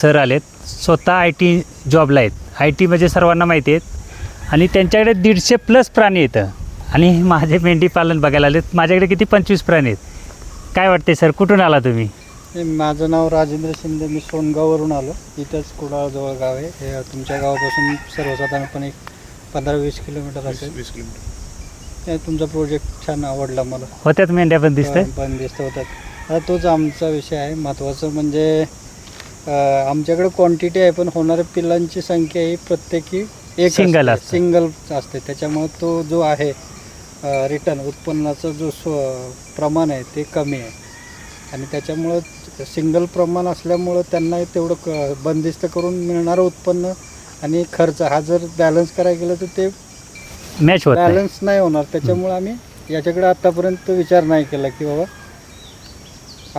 Sir आलेत, स्वतः IT जॉबला आहेत. IT म्हणजे सर्वांना माहिती आहेत आणि त्यांच्याकडे 150+ प्राणी येतं आणि माझे मेंढी पालन बघायला आलेत. माझ्याकडे किती 25 प्राणी आहेत. काय वाटते सर, कुठून आला तुम्ही? माझं नाव राजेंद्र शिंदे, मी सोनगाववरून आलो. इथंच कुडाळजवळ गाव आहे. हे तुमच्या गावापासून सर्वसाधारणपणे एक 15-20 किलोमीटर असेल. 20 किलोमीटर. हे तुमचा प्रोजेक्ट छान आवडला मला. होत्यात मेंढ्या पण दिसतंय. बंदिस्त होतात. आता तोच आमचा विषय आहे. महत्त्वाचं म्हणजे आमच्याकडे क्वांटिटी आहे, पण होणाऱ्या पिल्लांची संख्या ही प्रत्येकी एक सिंगल असते. त्याच्यामुळे तो जो आहे रिटर्न उत्पन्नाचं जो प्रमाण आहे ते कमी आहे आणि त्याच्यामुळं सिंगल प्रमाण असल्यामुळं त्यांना तेवढं बंदिस्त करून मिळणारं उत्पन्न आणि खर्च हा जर बॅलन्स करायला गेलं तर ते मॅच होत बॅलन्स नाही होणार. त्याच्यामुळे आम्ही याच्याकडे आत्तापर्यंत विचार नाही केला की बाबा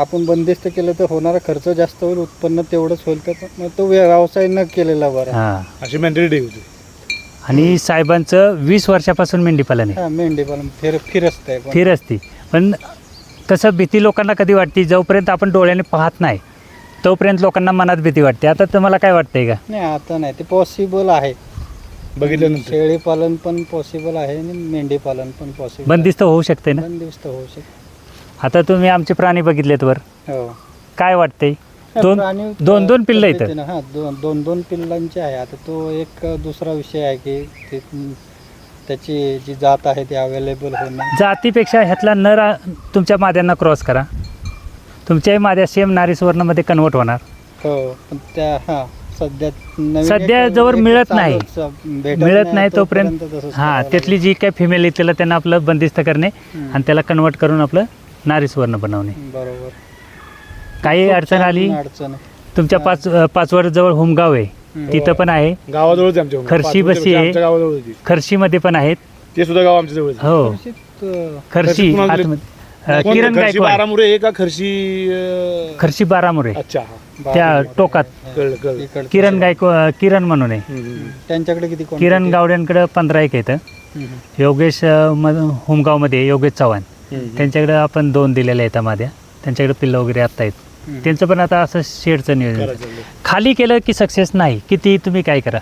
आपण बंदिस्त केलं तर होणारा खर्च जास्त होईल, उत्पन्न तेवढंच होईल. तर मग तो व्यवसाय न केलेला बरा. हां, अशी मेंटॅलिटी होती. आणि साहेबांचं 20 वर्षापासून मेंढी पालन आहे. हां, मेंढी पालन फिरसत आहे. फिर असती, पण कसं भीती लोकांना कधी वाटते, जोपर्यंत आपण डोळ्याने पाहत नाही तोपर्यंत लोकांना मनात भीती वाटते. आता तुम्हाला काय वाटतंय का? नाही, आता नाही, ते पॉसिबल आहे. बघितल्यानंतर शेळी पालन पण पॉसिबल आहे आणि मेंढी पालन पण पॉसिबल. बंदिस्त होऊ शकते ना? बंदिस्त होऊ शकते. आता तुम्ही आमचे प्राणी बघितलेत वर, हो. काय वाटतंय? प्राणी दोन पिल्लं येतात. हां, दोन पिल्लांचे आहे. आता तो एक दुसरा विषय आहे की त्याची जी जात आहे ती अवेलेबल होणं. जातीपेक्षा ह्यातला नर तुमच्या माद्यांना क्रॉस करा, तुमच्याही माद्या सेम नारीसवर्णमध्ये कन्वर्ट होणार. हो, पण त्या सध्या जवळ मिळत नाही तोपर्यंत हां, त्यातली जी काय फिमेल आहे त्याला त्यांना आपलं बंदिस्त करणे आणि त्याला कन्वर्ट करून आपलं नारीसवर्ण बनवणे. बरोबर. काही अडचण आली, तुमच्या पाचवड जवळ होमगाव आहे, तिथं पण आहे. गावाजवळच आमच्या खर्शी बसी आहे, गावाजवळ खर्शीमध्ये पण आहेत. ते सुद्धा गाव आमच्या जवळ. हो, खर्शी किरण गायकवाड, बारामुरे आहे का खर्शी? खर्शी बारामुरे, अच्छा, त्या टोकात किरण किरण म्हणून आहे. त्यांच्याकडे किती? किरण गावड्यांकडे 15 एक येतं. योगेश होमगावमध्ये योगेश चव्हाण, त्यांच्याकडे आपण 2 दिलेल्या आहेत माद्या. त्यांच्याकडे पिल्लं वगैरे आत्ता आहेत. त्यांचं पण आता असं शेडचं नियोजन खाली केलं की सक्सेस नाही, किती तुम्ही काय करा.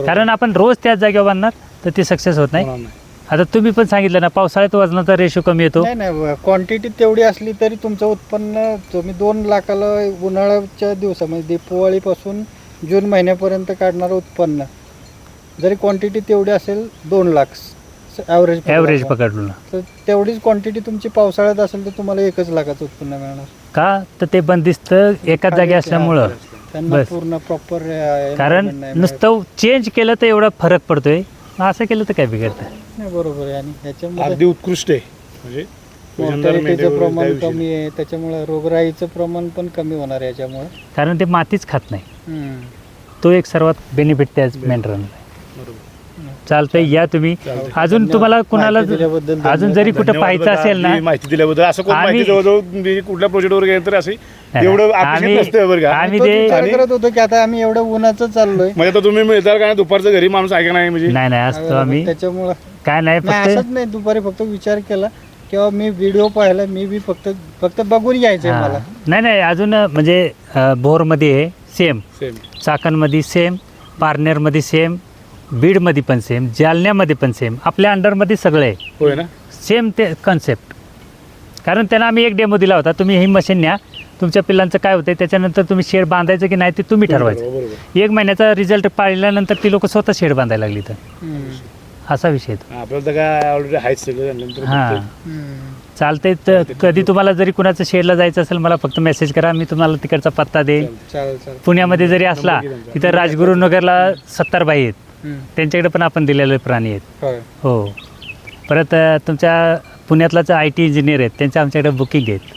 कारण आपण रोज त्याच जागेवर बांधणार तर ते सक्सेस होत नाही. आता तुम्ही पण सांगितलं ना, पावसाळ्यात वजनाचा रेशो कमी येतो. नाही, क्वांटिटी तेवढी असली तरी तुमचं उत्पन्न तुम्ही 2 लाखाला उन्हाळ्याच्या दिवसामध्ये दिवाळीपासून जून महिन्यापर्यंत काढणारं उत्पन्न जरी क्वांटिटी तेवढी असेल 2 लाख ॲव्हरेज पकडलं तर तेवढीच क्वांटिटी तुमची पावसाळ्यात असेल तर तुम्हाला 1 लाखाचं उत्पन्न मिळणार. का तर ते बंदिस्त एकाच जागी असल्यामुळं त्यांना पूर्ण प्रॉपर. कारण नुसतं चेंज केलं तर एवढा फरक पडतोय, असं केलं तर काय बिघडतं. नाही, बरोबर आहे. आणि ह्याच्यामध्ये अगदी उत्कृष्ट आहे. म्हणजे मॉर्टॅलिटीचं प्रमाण कमी आहे, त्याच्यामुळे रोगराईचं प्रमाण पण कमी होणार आहे याच्यामुळे. कारण ते मातीच खात नाही. तो एक सर्वात बेनिफिट त्याच मेंढरांना. चालतंय, या तुम्ही. अजून तुम्हाला कुणाला अजून जरी कुठं पाहायचं असेल ना, माहिती दिल्याबद्दल. असं कोण माहिती जवळजवळ कुठल्या प्रोजेक्टवर गेलं तर असे एवढं आम्ही करत होतो की आता आम्ही एवढं उन्हाचं चाललोय. म्हणजे आता तुम्ही मिळताल का दुपारचं घरी माणूस ऐका नाही म्हणजे? नाही असतो आम्ही, त्याच्यामुळं काय नाही, असंच नाही. दुपारी फक्त विचार केला किंवा मी व्हिडिओ पाहिला, मी बी फक्त बघून यायचंय मला. नाही अजून म्हणजे भोरमध्ये सेम, चाकणमध्ये सेम, पारनेरमध्ये सेम, बीडमध्ये पण सेम, जालन्यामध्ये पण सेम, आपल्या अंडरमध्ये सगळं आहे. होय ना, सेम ते कन्सेप्ट. कारण त्यांना आम्ही एक डेमो दिला होता, तुम्ही ही मशीन न्या, तुमच्या पिल्लांचं काय होतं त्याच्यानंतर तुम्ही शेड बांधायचं की नाही ते तुम्ही ठरवायचं. 1 महिन्याचा रिझल्ट पाहिल्यानंतर ती लोक स्वतः शेड बांधायला लागली. तर असा विषय आपल्याला तर काय ऑलरेडी आहेच सगळं. हां, चालतंय. तर कधी तुम्हाला जरी कुणाचं शेडला जायचं असेल मला फक्त मेसेज करा, मी तुम्हाला तिकडचा पत्ता देईन. पुण्यामध्ये जरी असला तिथं राजगुरुनगरला 70 बाई आहेत, त्यांच्याकडे पण आपण दिलेले प्राणी आहेत. हो, परत तुमच्या पुण्यातलाच IT इंजिनियर आहेत, त्यांच्या आमच्याकडे बुकिंग आहेत.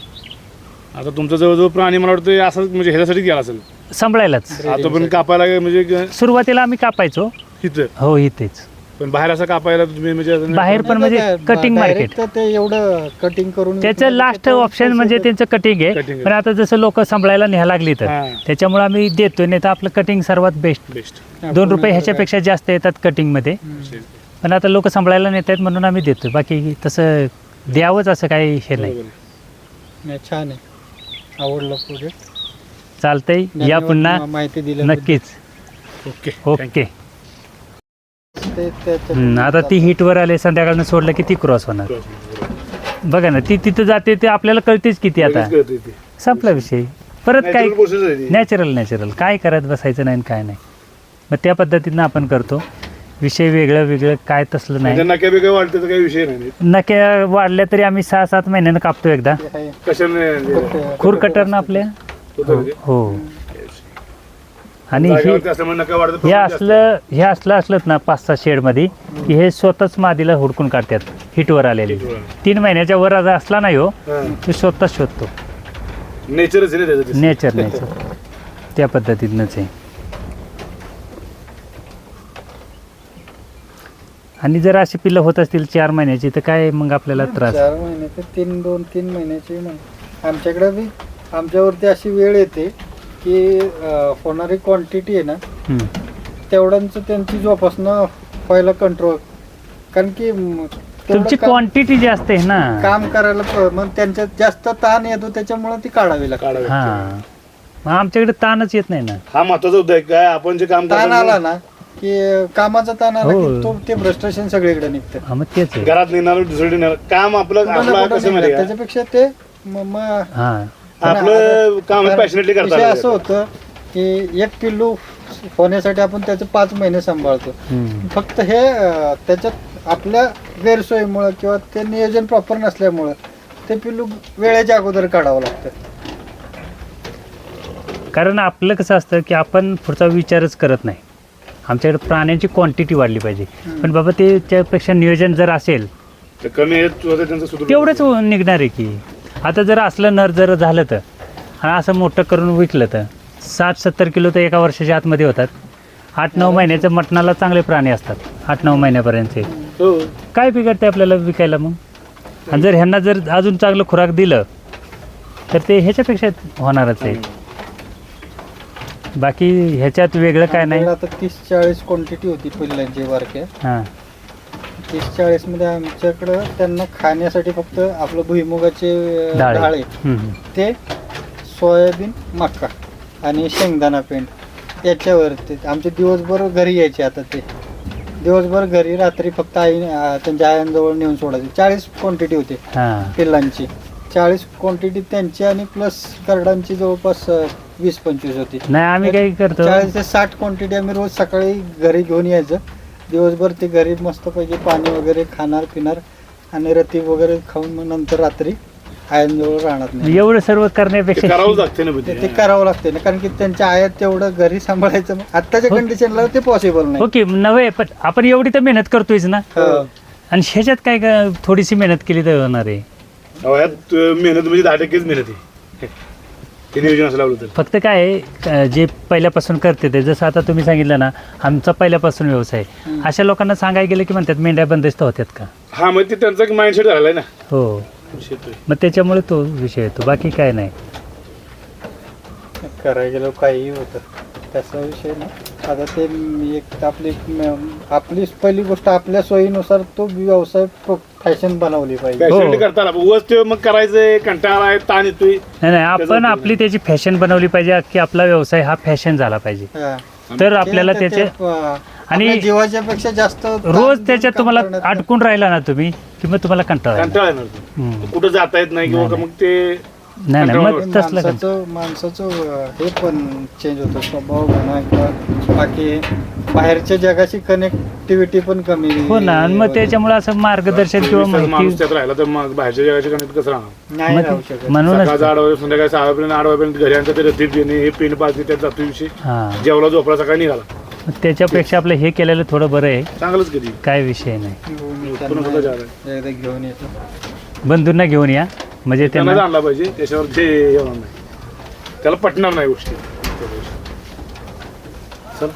आता तुमचं जवळजवळ प्राणी मला वाटतं असं म्हणजे ह्याच्यासाठी गेला असेल, सांभाळायलाच. आता पण कापायला म्हणजे सुरुवातीला आम्ही कापायचो. इथं हो, इथेच. पण बाहेर असं कापायला तुम्ही म्हणजे बाहेर पण म्हणजे कटिंग मार्केट, ते एवढं कटिंग करून त्याचं लास्ट ऑप्शन म्हणजे त्यांचं कटिंग आहे. पण आता जसं लोक सांभाळायला न्यायला लागली तर त्याच्यामुळे आम्ही देतोय. नाही तर आपलं कटिंग सर्वात बेस्ट. 2 रुपये ह्याच्यापेक्षा जास्त येतात कटिंगमध्ये, पण आता लोक सांभाळायला नेत आहेत म्हणून आम्ही देतोय. बाकी तसं द्यावंच असं काही हे नाही. छान आहे, आवडलं प्रोजेक्ट. चालतंय या धन्यवाद पुन्हा माहिती दिली नक्कीच. Okay okay. आता ती हिटवर आले, संध्याकाळनं सोडलं की ती क्रॉस होणार. बघा ना, ती तिथं जाते ते आपल्याला कळतेच किती. आता संपला विषय. परत काय नॅचरल काय करत बसायचं नाही काय नाही. मग त्या पद्धतीनं आपण करतो. विषय वेगळं काय तसलं नाही. नक्या वेगळं वाढतं तर काही विषय नाही. नक्या वाढल्या तरी आम्ही 6-7 महिन्यानं कापतो एकदा कशाने खुरकटरनं आपल्या. हो. आणि हे असलं ना 5-6 शेडमध्ये की हे स्वतःच मादीला हुडकून काढतात हिटवर आलेले. 3 महिन्याच्या वर असला नाही हो, ते स्वतःच शोधतो. नेचर त्या पद्धतीनंच आहे. आणि जर अशी पिल्लं होत असतील 4 महिन्याची तर काय मग आपल्याला त्रास. 4 महिन्याचे 2-3 महिन्याची आमच्याकडे बी आमच्यावरती अशी वेळ येते की होणारी क्वांटिटी आहे ना तेवढ्यांचं त्यांची जोपासना व्हायला कंट्रोल. कारण की तुमची क्वांटिटी जास्त आहे ना, काम करायला मग त्यांच्यात जास्त ताण येतो, त्याच्यामुळे ती काढावी लागते. हा, मग आमच्याकडे ताणच येत नाही ना. हा महत्वाचा मुद्दा आहे. काय आपण जे काम ताण आला ना की कामाचा ताण आला की तो ते फ्रस्ट्रेशन सगळीकडे निघतं. मग तेच आहे. घरात निघणार दुसरीकडे निघणार काम आपलं कसं माहिती आहे? त्याच्यापेक्षा ते आपलं काम पॅशनेटली करता विषय असं होतं की एक पिल्लू होण्यासाठी आपण त्याचे 5 महिने सांभाळतो. फक्त हे त्याच्यात आपल्या गैरसोयीमुळं किंवा ते नियोजन प्रॉपर नसल्यामुळं ते पिल्लू वेळेच्या अगोदर काढावं लागतं. कारण आपलं कसं असतं की आपण पुढचा विचारच करत नाही. आमच्याकडे प्राण्यांची क्वांटिटी वाढली पाहिजे, पण बाबा ते त्यापेक्षा नियोजन जर असेल तर कमी तेवढंच निघणार आहे की. आता जर असलं नर जर झालं तर आणि असं मोठं करून विकलं तर 60-70 किलो तर एका वर्षाच्या आतमध्ये होतात. 8-9 महिन्याच्या मटणाला चांगले प्राणी असतात 8-9 महिन्यापर्यंतचे. काय बिघडते आपल्याला विकायला मग. आणि जर ह्यांना जर अजून चांगलं खुराक दिलं तर ते ह्याच्यापेक्षा होणारच आहे. बाकी ह्याच्यात वेगळं काय नाही. आता 30-40 क्वांटिटी होती पिल्लांची बारक्या. हां, 30-40 मध्ये आमच्याकडं त्यांना खाण्यासाठी फक्त आपलं भुईमुगाचे डाळे, ते सोयाबीन, मका आणि शेंगदाणा पेंड याच्यावरती आमचे दिवसभर घरी यायचे. आता ते दिवसभर घरी, रात्री फक्त त्यांच्या आयांजवळ नेऊन सोडायचे. 40 क्वांटिटी होती पिल्लांची. 40 क्वांटिटी त्यांची आणि प्लस करडांची जवळपास 20-25 होती. नाही आम्ही काय करतो 40 ते 60 क्वांटिटी आम्ही रोज सकाळी घरी घेऊन यायचं. दिवसभर ते घरी मस्तपैकी पाणी वगैरे खाणार पिणार आणि रती वगैरे खाऊन मग नंतर रात्री आयांजवळ राहणार नाही. एवढं सर्व करण्यापेक्षा करावं लागते ना. ते करावं लागते ना, कारण की त्यांच्या आयात तेवढं घरी सांभाळायचं आत्ताच्या कंडिशनला ते पॉसिबल नाही. ओके नव्हे, पण आपण एवढी तर मेहनत करतोयच ना. आणि ह्याच्यात काय थोडीशी मेहनत केली तर होणार आहे. मेहनत म्हणजे 10%च मेहनत आहे ते नियोजन असं लावलं तर. फक्त काय आहे, जे पहिल्यापासून करते ते, जसं आता तुम्ही सांगितलं ना आमचा पहिल्यापासून व्यवसाय, अशा लोकांना सांगायला गेलं की म्हणतात मेंढ्या बंदिस्त होत्यात का. हा, मग ते त्यांचा माइंडसेट झालाय ना. हो, मग त्याच्यामुळे तो विषय येतो, बाकी काय नाही. करायला गेलो काही होतं त्याचा विषय नाही. आता ते एक आपली पहिली गोष्ट आपल्या सोयीनुसार तो व्यवसाय फॅशन बनवली पाहिजे. करताना मग करायचंय, कंटाळा आहे, ताण येतोय. नाही आपण आपली त्याची फॅशन बनवली पाहिजे की आपला व्यवसाय हा फॅशन झाला पाहिजे. तर आपल्याला त्याचे आणि जीवाच्या पेक्षा जास्त रोज त्याच्यात तुम्हाला अडकून राहिला ना तुम्ही की मग तुम्हाला कंटाळा येणार, कुठं जाता येत नाही किंवा मग ते नाही मग तसलं माणसाचं हे पण चेंज होतं, स्वभाव म्हणा किंवा बाकी बाहेरच्या जगाची कनेक्टिव्हिटी पण कमी हो ना. आणि मग त्याच्यामुळे असं मार्गदर्शन किंवा माणूस त्यात राहिला तर मग बाहेरच्या जगाची कनेक्ट कसं राहणार. नाही राहू शकत. म्हणूनच संध्याकाळी 6 घरी आणतात, ते रतीत देणे, हे पेन पाजणे, त्यात जातो विषय. जेवला झोपला सकाळी निघाला. त्याच्यापेक्षा आपलं हे केलेलं थोडं बरं आहे. चांगलंच कधी काय विषय नाही. एकदा घेऊन येतो, बंधूंना घेऊन या, म्हणजे त्यांना आणला पाहिजे. त्याच्यावर ते येणार नाही, त्याला पटणार नाही गोष्टी. चल